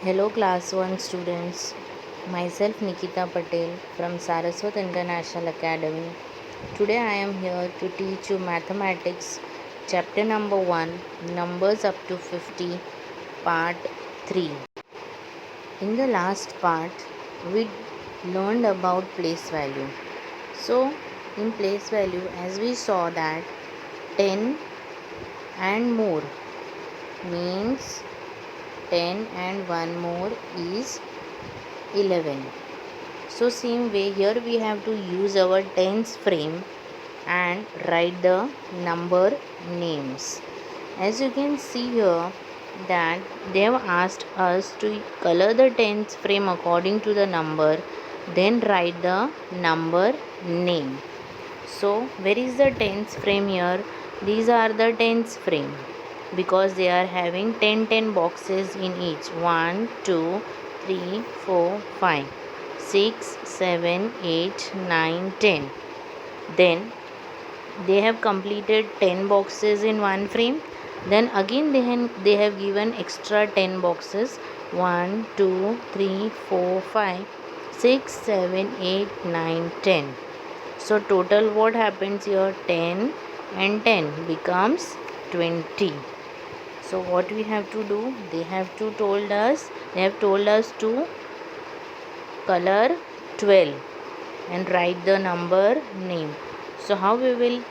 Hello class 1 students. Myself Nikita Patel from Saraswat International Academy. Today I am here to teach you mathematics chapter number 1 numbers up to 50 part 3. In the last part we learned about place value. So in place value, as we saw that 10 and more means 10 and 1 more is 11. So same way here we have to use our tens frame and write the number names. As you can see here that they have asked us to color the tens frame according to the number, then write the number name. So where is the tens frame here? These are the tens frame because they are having 10 boxes in each. 1 2 3 4 5 6 7 8 9 10. Then they have completed 10 boxes in one frame. Then again they have given extra 10 boxes. 1 2 3 4 5 6 7 8 9 10. So total what happens here? 10 and 10 becomes 20. So what we have to do? They have told us to color 12 and write the number name. So how we will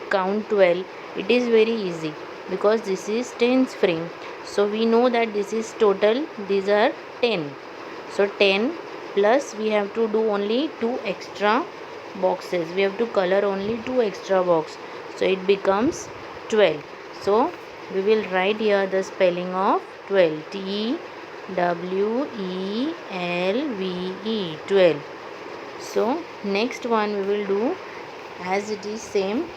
count 12? It is very easy because this is tens frame. So we know that this is total, these are 10. So 10 plus we have to do only 2 extra boxes. We have to color only 2 extra box. So it becomes 12. So we will write here the spelling of 12. TWELVE 12. So next one we will do as it is same.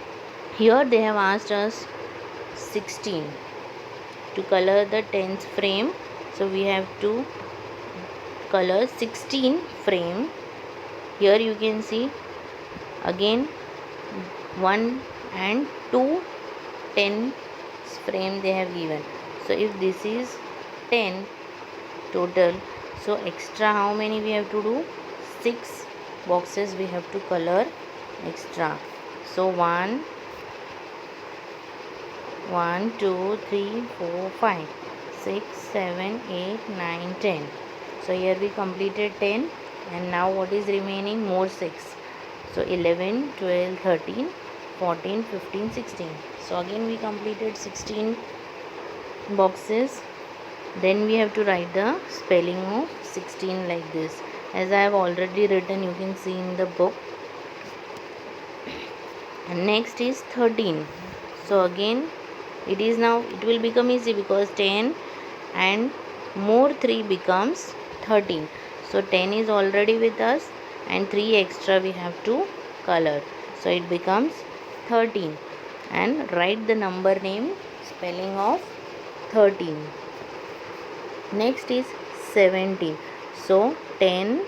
Here they have asked us 16 to color the tens frame. So we have to color 16 frame. Here you can see again 1 and 2 10 frame they have given. So if this is 10 total, so extra how many we have to do? 6 boxes we have to color extra. So 1 2 3 4 5 6 7 8 9 10. So here we completed 10 and now what is remaining? More 6. So 11 12 13 14 15 16. So again we completed 16 boxes. Then we have to write the spelling of 16 like this. As I have already written, you can see in the book. And next is 13. So again it will become easy because 10 and more 3 becomes 13. So 10 is already with us and 3 extra we have to color. So it becomes 13 and write the number name spelling of 13. Next is 17. So 10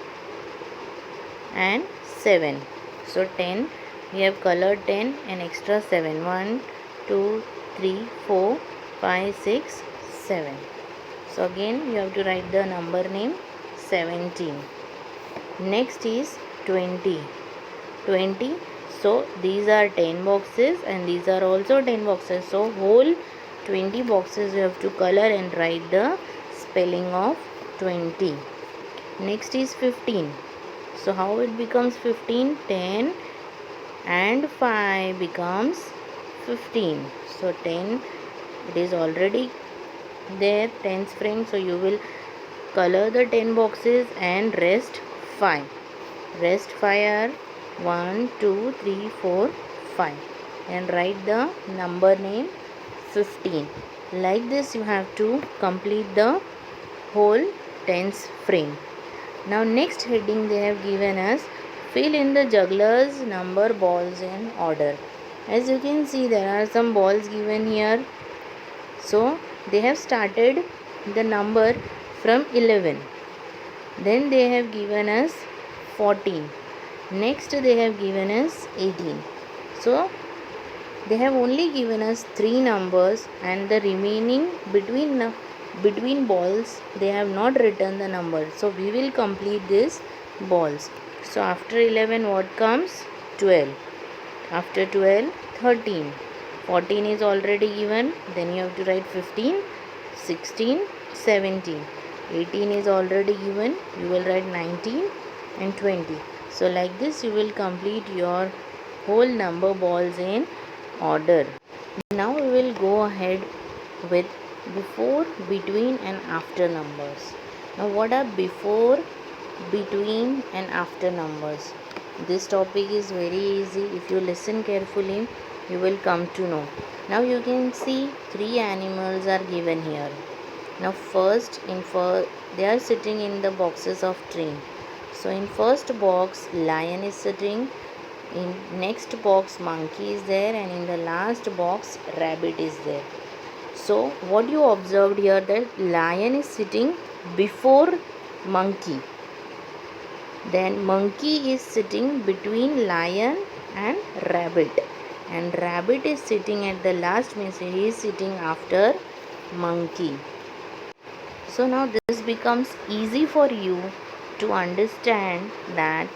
and 7. So 10 we have colored 10 and extra 7. 1 2 3 4 5 6 7. So again you have to write the number name 17. Next is 20. 20. So these are 10 boxes and these are also 10 boxes. So whole 20 boxes you have to color and write the spelling of 20. Next is 15. So how it becomes 15? 10 and 5 becomes 15. So 10, it is already there, tens frame. So you will color the 10 boxes and rest 5. Rest 5 are 1 2 3 4 5 and write the number name 15. Like this you have to complete the whole tens frame. Now next heading they have given us fill in the juggler's number balls in order. As you can see there are some balls given here. So they have started the number from 11. Then they have given us 14. Next they have given us 18. So they have only given us 3 numbers and the remaining between between balls they have not written the number, so we will complete this balls. So after 11 what comes? 12. After 12, 13. 14 is already given, then you have to write 15, 16, 17. 18 is already given, you will write 19 and 20. So like this you will complete your whole number balls in order. Now we will go ahead with before, between and after numbers. Now what are before, between and after numbers? This topic is very easy. If you listen carefully, you will come to know. Now you can see 3 animals are given here. Now first they are sitting in the boxes of train. So in first box lion is sitting, in next box monkey is there, and in the last box rabbit is there. So what you observed here, that lion is sitting before monkey, then monkey is sitting between lion and rabbit is sitting at the last, means he is sitting after monkey. So now this becomes easy for you to understand that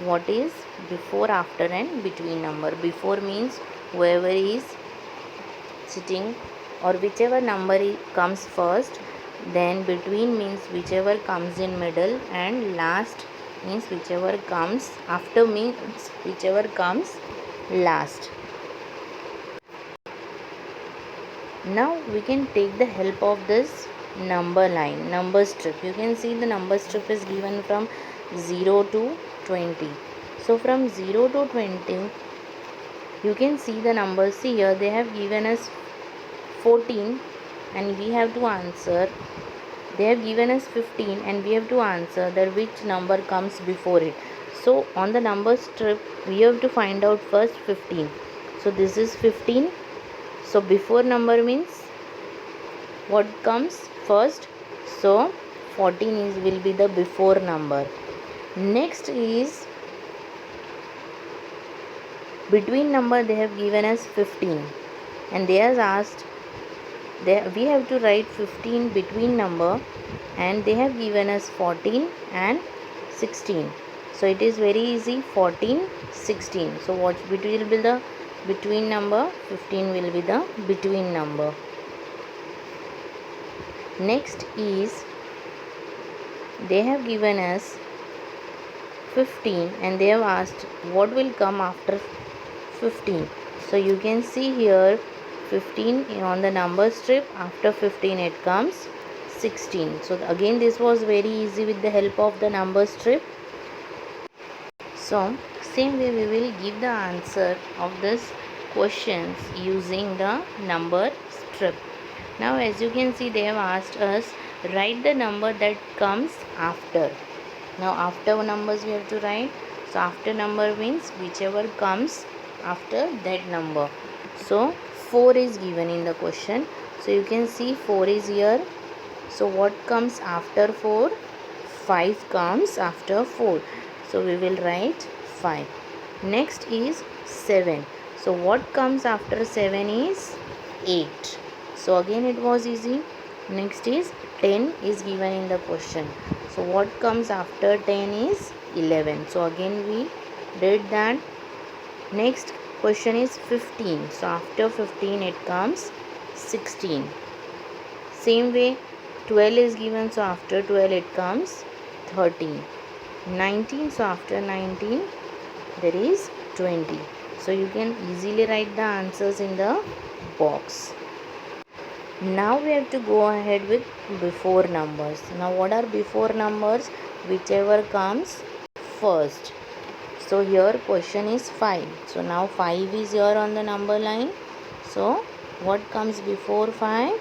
what is before, after and between number. Before means whoever is sitting or whichever number comes first, then between means whichever comes in middle, and last means whichever comes after, means whichever comes last. Now we can take the help of this number line, number strip. You can see the number strip is given from 0 to 20. So from 0 to 20 you can see the numbers. See here they have given us 14 and we have to answer. They have given us 15 and we have to answer that which number comes before it. So on the number strip we have to find out first 15. So this is 15. So before number means what comes first? So 14 will be the before number. Next is between number. They have given us 15 and they have asked, we have to write 15 between number, and they have given us 14 and 16. So it is very easy, 14, 16. So what will be the between number? 15 will be the between number. Next is they have given us 15 and they have asked what will come after 15. So you can see here 15 on the number strip, after 15 it comes 16. So again this was very easy with the help of the number strip. So same way we will give the answer of this questions using the number strip. Now as you can see they have asked us write the number that comes after. Now after numbers we have to write. So after number means whichever comes after that number. So 4 is given in the question. So you can see 4 is here. So what comes after 4? 5 comes after 4. So we will write 5. Next is 7. So what comes after 7 is 8. So again it was easy. Next is 10 is given in the question. So what comes after 10 is 11. So again we did that. Next question is 15. So after 15 it comes 16. Same way 12 is given. So after 12 it comes 13. 19. So after 19 there is 20. So you can easily write the answers in the box. Now we have to go ahead with before numbers. Now what are before numbers? Whichever comes first. So here question is 5. So now 5 is here on the number line. So what comes before 5?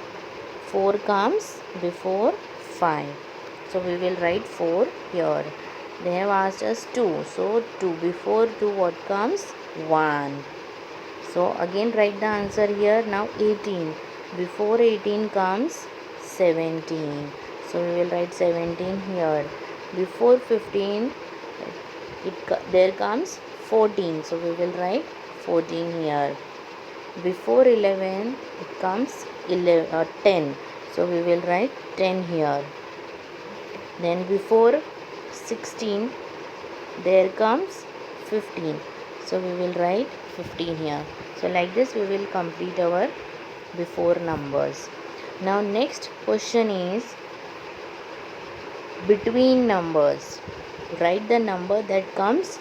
4 comes before 5. So we will write 4 here. They have asked us 2. So 2 before 2 what comes? 1. So again write the answer here. Now 18. Before 18 comes 17. So we will write 17 here. Before 15 there comes 14. So we will write 14 here. Before 11 it comes 10. So we will write 10 here. Then before 16 there comes 15. So we will write 15 here. So like this we will complete our before numbers. Now next question is between numbers. Write the number that comes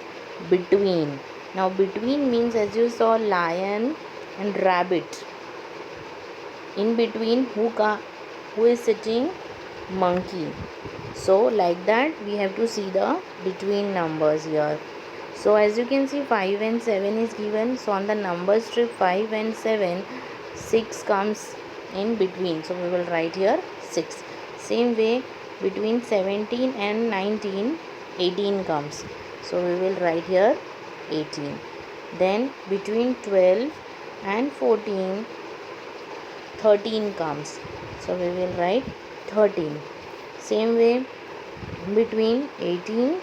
between. Now between means, as you saw, lion and rabbit. In between who is sitting? Monkey. So like that we have to see the between numbers here. So as you can see, 5 and 7 is given. So on the number strip 5 and 7, 6 comes in between. So we will write here 6. Same way between 17 and 19, 18 comes. So we will write here 18. Then between 12 and 14, 13 comes. So we will write 13. Same way between 18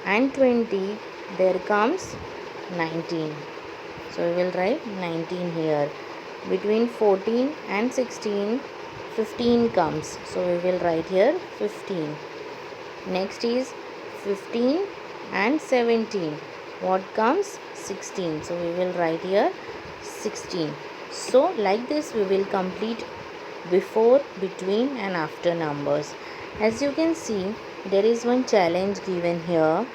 and 20 there comes 19. So we will write 19 here. Between 14 and 16, 15 comes. So we will write here 15. Next is 15 and 17. What comes? 16. So we will write here 16. So like this we will complete before, between and after numbers. As you can see, there is one challenge given here.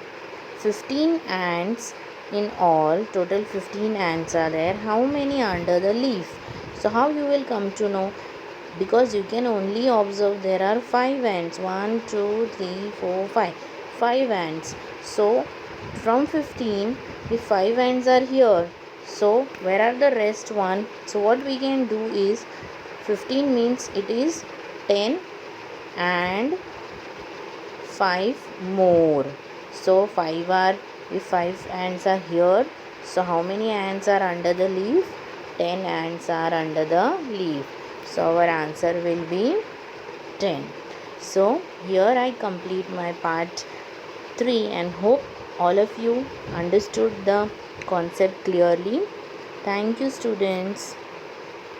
15 ants in all, total 15 ants are there. How many under the leaf? So how you will come to know? Because you can only observe there are 5 ants. 1, 2, 3, 4, 5. 5 ants. So from 15, the 5 ants are here. So where are the rest one? So what we can do is 15 means it is 10 and 5 more. So 5 are, if 5 ants are here, so how many ants are under the leaf? 10 ants are under the leaf. So our answer will be 10. So here I complete my part 3 and hope all of you understood the concept clearly. Thank you, students.